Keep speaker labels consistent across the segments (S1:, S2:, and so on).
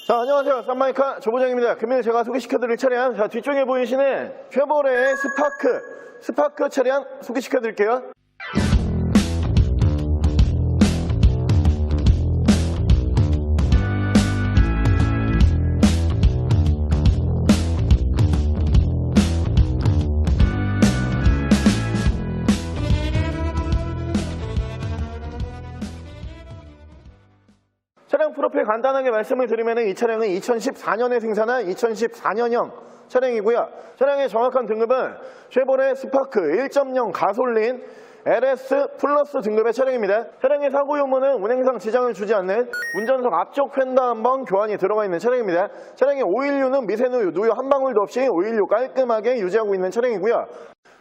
S1: 자, 안녕하세요. 쌈마이카 조부장입니다. 금일 제가 소개시켜드릴 차량, 자, 뒤쪽에 보이시는 쉐보레의 스파크 차량 소개시켜드릴게요. 차량 프로필 간단하게 말씀을 드리면 이 차량은 2014년에 생산한 2014년형 차량이고요. 차량의 정확한 등급은 쉐보레 스파크 1.0 가솔린 LS 플러스 등급의 차량입니다. 차량의 사고 유무는 운행상 지장을 주지 않는 운전석 앞쪽 휀다 한번 교환이 들어가 있는 차량입니다. 차량의 오일류는 미세누유, 누유 한 방울도 없이 오일류 깔끔하게 유지하고 있는 차량이고요.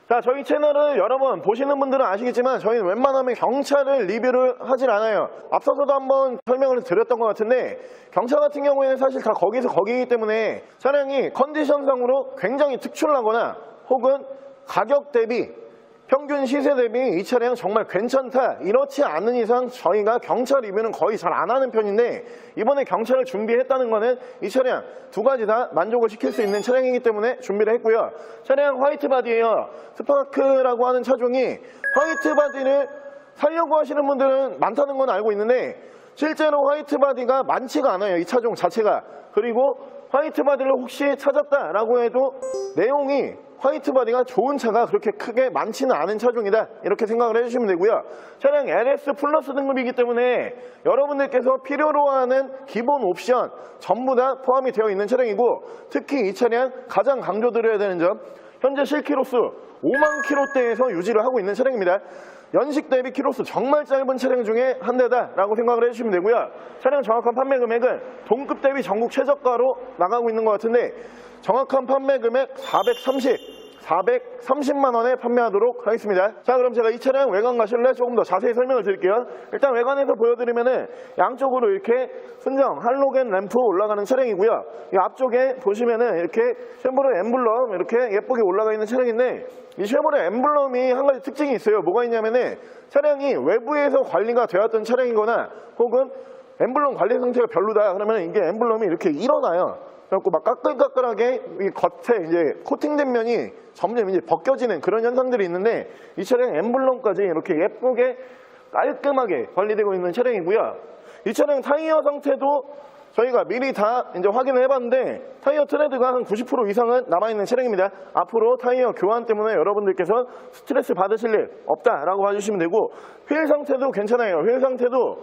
S1: 자, 저희 채널을 여러분 보시는 분들은 아시겠지만 저희는 웬만하면 경차를 리뷰를 하질 않아요. 앞서서도 한번 설명을 드렸던 것 같은데 경차 같은 경우에는 사실 다 거기서 거기이기 때문에 차량이 컨디션상으로 굉장히 특출나거나 혹은 가격 대비 평균 시세 대비 이 차량 정말 괜찮다 이렇지 않은 이상 저희가 경차 리뷰는 거의 잘 안 하는 편인데 이번에 경차를 준비했다는 거는 이 차량 두 가지 다 만족을 시킬 수 있는 차량이기 때문에 준비를 했고요. 차량 화이트 바디예요. 스파크라고 하는 차종이 화이트 바디를 살려고 하시는 분들은 많다는 건 알고 있는데 실제로 화이트 바디가 많지가 않아요. 이 차종 자체가. 그리고 화이트 바디를 혹시 찾았다라고 해도 내용이 화이트 바디가 좋은 차가 그렇게 크게 많지는 않은 차종이다 이렇게 생각을 해주시면 되고요. 차량 LS 플러스 등급이기 때문에 여러분들께서 필요로 하는 기본 옵션 전부 다 포함이 되어 있는 차량이고 특히 이 차량 가장 강조드려야 되는 점 현재 실키로수 5만 킬로대에서 유지를 하고 있는 차량입니다. 연식 대비 키로수 정말 짧은 차량 중에 한 대다라고 생각을 해주시면 되고요. 차량 정확한 판매 금액은 동급 대비 전국 최저가로 나가고 있는 것 같은데 정확한 판매 금액 430만 원에 판매하도록 하겠습니다. 자, 그럼 제가 이 차량 외관 가실래 조금 더 자세히 설명을 드릴게요. 일단 외관에서 보여드리면은 양쪽으로 이렇게 순정 할로겐 램프 올라가는 차량이고요. 이 앞쪽에 보시면은 이렇게 쉐보레 엠블럼 이렇게 예쁘게 올라가 있는 차량인데 이 쉐보레 엠블럼이 한 가지 특징이 있어요. 뭐가 있냐면은 차량이 외부에서 관리가 되었던 차량이거나 혹은 엠블럼 관리 상태가 별로다 그러면 이게 엠블럼이 이렇게 일어나요. 그래갖고 막 까끌까끌하게 이 겉에 이제 코팅된 면이 점점 이제 벗겨지는 그런 현상들이 있는데 이 차량 엠블럼까지 이렇게 예쁘게 깔끔하게 관리되고 있는 차량이고요. 이 차량 타이어 상태도 저희가 미리 다 이제 확인을 해봤는데 타이어 트레드가 한 90% 이상은 남아있는 차량입니다. 앞으로 타이어 교환 때문에 여러분들께서 스트레스 받으실 일 없다라고 봐주시면 되고 휠 상태도 괜찮아요. 휠 상태도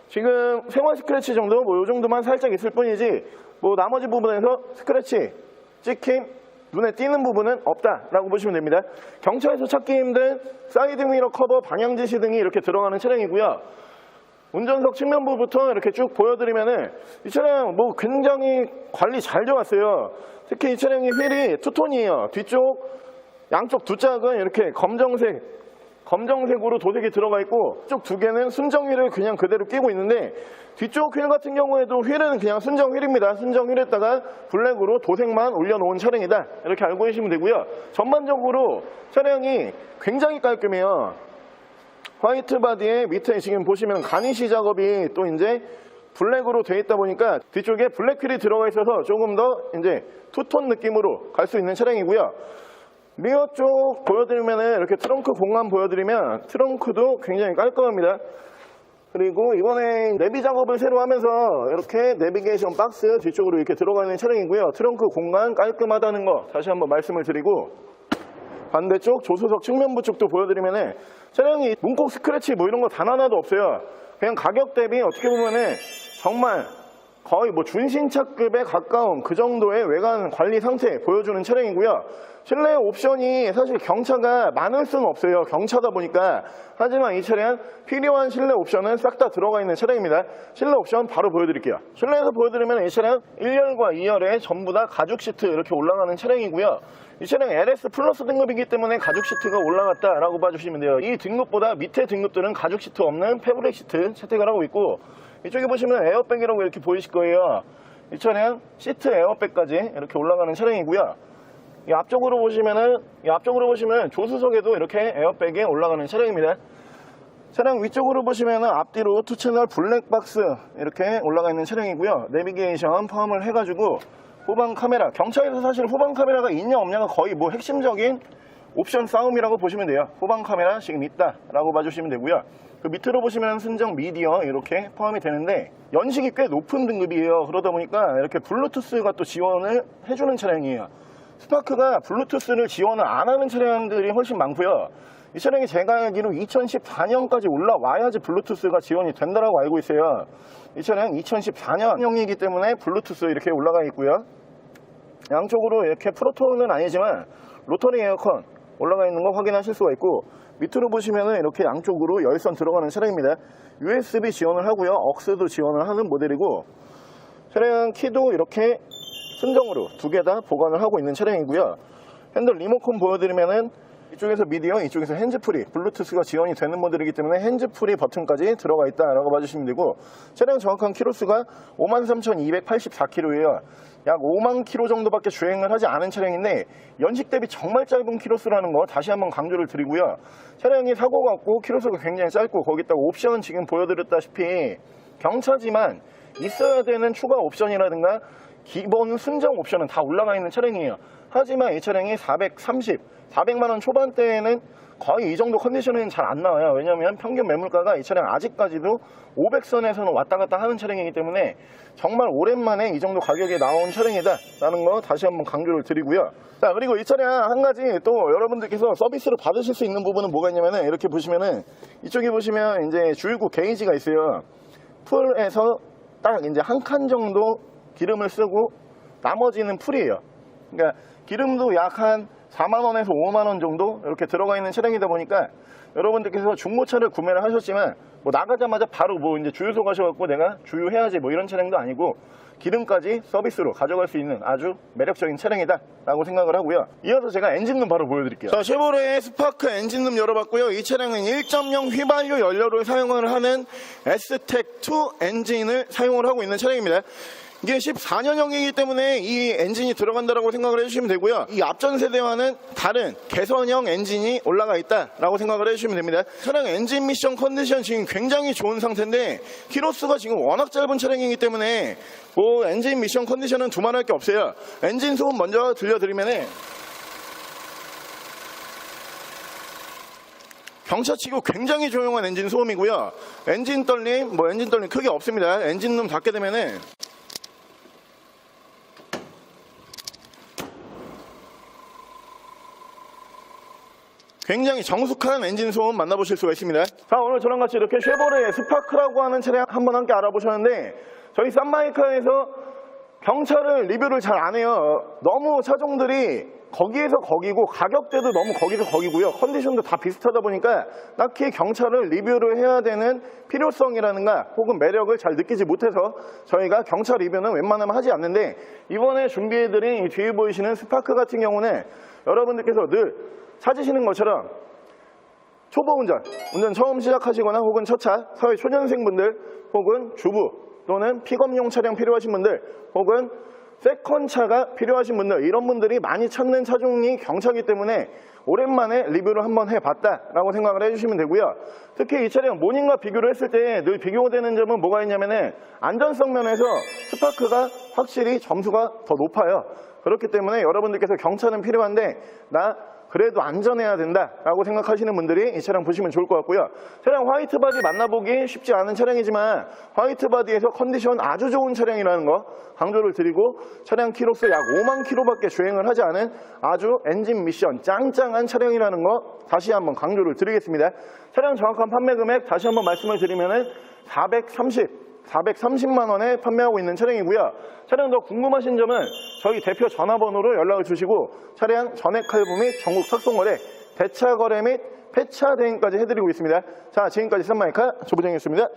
S1: 지금 생활 스크래치 정도 뭐 요 정도만 살짝 있을 뿐이지 뭐 나머지 부분에서 스크래치, 찍힘, 눈에 띄는 부분은 없다라고 보시면 됩니다. 경차에서 찾기 힘든 사이드 미러 커버, 방향 지시 등이 이렇게 들어가는 차량이고요. 운전석 측면부부터 이렇게 쭉 보여드리면은 이 차량 뭐 굉장히 관리 잘 되어왔어요. 특히 이 차량의 휠이 투톤이에요. 뒤쪽 양쪽 두 짝은 이렇게 검정색으로 도색이 들어가 있고 쪽 두 개는 순정 휠을 그냥 그대로 끼고 있는데 뒤쪽 휠 같은 경우에도 휠은 그냥 순정 휠입니다. 순정 휠에다가 블랙으로 도색만 올려놓은 차량이다 이렇게 알고 계시면 되고요. 전반적으로 차량이 굉장히 깔끔해요. 화이트 바디에 밑에 지금 보시면 가니쉬 작업이 또 이제 블랙으로 되어 있다 보니까 뒤쪽에 블랙 휠이 들어가 있어서 조금 더 이제 투톤 느낌으로 갈 수 있는 차량이고요. 리어 쪽 보여드리면 이렇게 트렁크 공간 보여드리면 트렁크도 굉장히 깔끔합니다. 그리고 이번에 내비 작업을 새로 하면서 이렇게 내비게이션 박스 뒤쪽으로 이렇게 들어가 있는 차량이고요. 트렁크 공간 깔끔하다는 거 다시 한번 말씀을 드리고 반대쪽 조수석 측면부 쪽도 보여드리면 차량이 문콕 스크래치 뭐 이런 거 단 하나도 없어요. 그냥 가격 대비 어떻게 보면은 정말 거의 뭐 준신차급에 가까운 그 정도의 외관 관리 상태 보여주는 차량이고요. 실내 옵션이 사실 경차가 많을 수는 없어요. 경차다 보니까. 하지만 이 차량 필요한 실내 옵션은 싹 다 들어가 있는 차량입니다. 실내 옵션 바로 보여드릴게요. 실내에서 보여드리면 이 차량 1열과 2열에 전부 다 가죽 시트 이렇게 올라가는 차량이고요. 이 차량 LS 플러스 등급이기 때문에 가죽 시트가 올라갔다라고 봐주시면 돼요. 이 등급보다 밑에 등급들은 가죽 시트 없는 패브릭 시트 채택을 하고 있고 이쪽에 보시면 에어백이라고 이렇게 보이실 거예요. 이 차량 시트 에어백까지 이렇게 올라가는 차량이고요. 이 앞쪽으로 보시면 조수석에도 이렇게 에어백이 올라가는 차량입니다. 차량 위쪽으로 보시면 앞뒤로 2채널 블랙박스 이렇게 올라가 있는 차량이고요. 내비게이션 포함을 해가지고 후방 카메라, 경차에서 사실 후방 카메라가 있냐 없냐가 거의 뭐 핵심적인 옵션 싸움이라고 보시면 돼요. 후방 카메라 지금 있다라고 봐주시면 되고요. 그 밑으로 보시면 순정 미디어 이렇게 포함이 되는데 연식이 꽤 높은 등급이에요. 그러다 보니까 이렇게 블루투스가 또 지원을 해주는 차량이에요. 스파크가 블루투스를 지원을 안 하는 차량들이 훨씬 많고요. 이 차량이 제가 알기로 2014년까지 올라와야지 블루투스가 지원이 된다라고 알고 있어요. 이 차량 2014년형이기 때문에 블루투스 이렇게 올라가 있고요. 양쪽으로 이렇게 프로톤은 아니지만 로터리 에어컨 올라가 있는 거 확인하실 수가 있고, 밑으로 보시면은 이렇게 양쪽으로 열선 들어가는 차량입니다. USB 지원을 하고요. 억스도 지원을 하는 모델이고, 차량 키도 이렇게 순정으로 두 개 다 보관을 하고 있는 차량이고요. 핸들 리모컨 보여드리면은 이쪽에서 미디어, 이쪽에서 핸즈프리, 블루투스가 지원이 되는 모델이기 때문에 핸즈프리 버튼까지 들어가 있다라고 봐주시면 되고, 차량 정확한 키로수가 53,284km예요. 약 5만 km 정도밖에 주행을 하지 않은 차량인데 연식 대비 정말 짧은 키로수라는 거 다시 한번 강조를 드리고요. 차량이 사고가 없고 키로수가 굉장히 짧고, 거기다가 옵션 지금 보여드렸다시피 경차지만 있어야 되는 추가 옵션이라든가 기본 순정 옵션은 다 올라가 있는 차량이에요. 하지만 이 차량이 400만 원 초반대에는 거의 이 정도 컨디션은 잘 안 나와요. 왜냐하면 평균 매물가가 이 차량 아직까지도 500선에서는 왔다 갔다 하는 차량이기 때문에 정말 오랜만에 이 정도 가격에 나온 차량이다 라는 거 다시 한번 강조를 드리고요. 자, 그리고 이 차량 한 가지 또 여러분들께서 서비스로 받으실 수 있는 부분은 뭐가 있냐면은, 이렇게 보시면은 이쪽에 보시면 이제 주유구 게이지가 있어요. 풀에서 딱 이제 한 칸 정도 기름을 쓰고 나머지는 풀이에요. 그러니까 기름도 약 한 4만원에서 5만원 정도 이렇게 들어가 있는 차량이다 보니까 여러분들께서 중고차를 구매를 하셨지만 뭐 나가자마자 바로 뭐 이제 주유소 가셔갖고 내가 주유해야지 뭐 이런 차량도 아니고 기름까지 서비스로 가져갈 수 있는 아주 매력적인 차량이다 라고 생각을 하고요. 이어서 제가 엔진룸 바로 보여드릴게요. 자, 쉐보레의 스파크 엔진룸 열어봤고요. 이 차량은 1.0 휘발유 연료를 사용을 하는 S텍2 엔진을 사용을 하고 있는 차량입니다. 이게 14년형이기 때문에 이 엔진이 들어간다라고 생각을 해주시면 되고요. 이 앞전 세대와는 다른 개선형 엔진이 올라가 있다라고 생각을 해주시면 됩니다. 차량 엔진 미션 컨디션 지금 굉장히 좋은 상태인데 키로수가 지금 워낙 짧은 차량이기 때문에 뭐 엔진 미션 컨디션은 두말할 게 없어요. 엔진 소음 먼저 들려드리면은 경차치고 굉장히 조용한 엔진 소음이고요. 엔진 떨림 크게 없습니다. 엔진룸 닫게 되면은 굉장히 정숙한 엔진 소음 만나보실 수가 있습니다. 자, 오늘 저랑 같이 이렇게 쉐보레 스파크라고 하는 차량 한번 함께 알아보셨는데, 저희 쌈마이카에서 경차를 리뷰를 잘 안 해요. 너무 차종들이 거기에서 거기고 가격대도 너무 거기서 거기고요. 컨디션도 다 비슷하다 보니까 딱히 경차를 리뷰를 해야 되는 필요성이라든가 혹은 매력을 잘 느끼지 못해서 저희가 경차 리뷰는 웬만하면 하지 않는데, 이번에 준비해드린 이 뒤에 보이시는 스파크 같은 경우는 여러분들께서 늘 찾으시는 것처럼 초보 운전 처음 시작하시거나 혹은 첫차, 사회 초년생분들 혹은 주부 또는 픽업용 차량 필요하신 분들 혹은 세컨차가 필요하신 분들, 이런 분들이 많이 찾는 차종이 경차이기 때문에 오랜만에 리뷰를 한번 해봤다라고 생각을 해주시면 되고요. 특히 이 차량 모닝과 비교를 했을 때 늘 비교되는 점은 뭐가 있냐면은 안전성 면에서 스파크가 확실히 점수가 더 높아요. 그렇기 때문에 여러분들께서 경차는 필요한데 나 그래도 안전해야 된다라고 생각하시는 분들이 이 차량 보시면 좋을 것 같고요. 차량 화이트 바디 만나보기 쉽지 않은 차량이지만 화이트 바디에서 컨디션 아주 좋은 차량이라는 거 강조를 드리고, 차량 키로수 약 5만 km밖에 주행을 하지 않은 아주 엔진 미션 짱짱한 차량이라는 거 다시 한번 강조를 드리겠습니다. 차량 정확한 판매 금액 다시 한번 말씀을 드리면은 430만 원에 판매하고 있는 차량이고요. 차량 더 궁금하신 점은 저희 대표 전화번호로 연락을 주시고 차량 전액 할부 및 전국 착송거래, 대차 거래 및 폐차 대행까지 해드리고 있습니다. 자, 지금까지 쌈마이카 조부장이었습니다.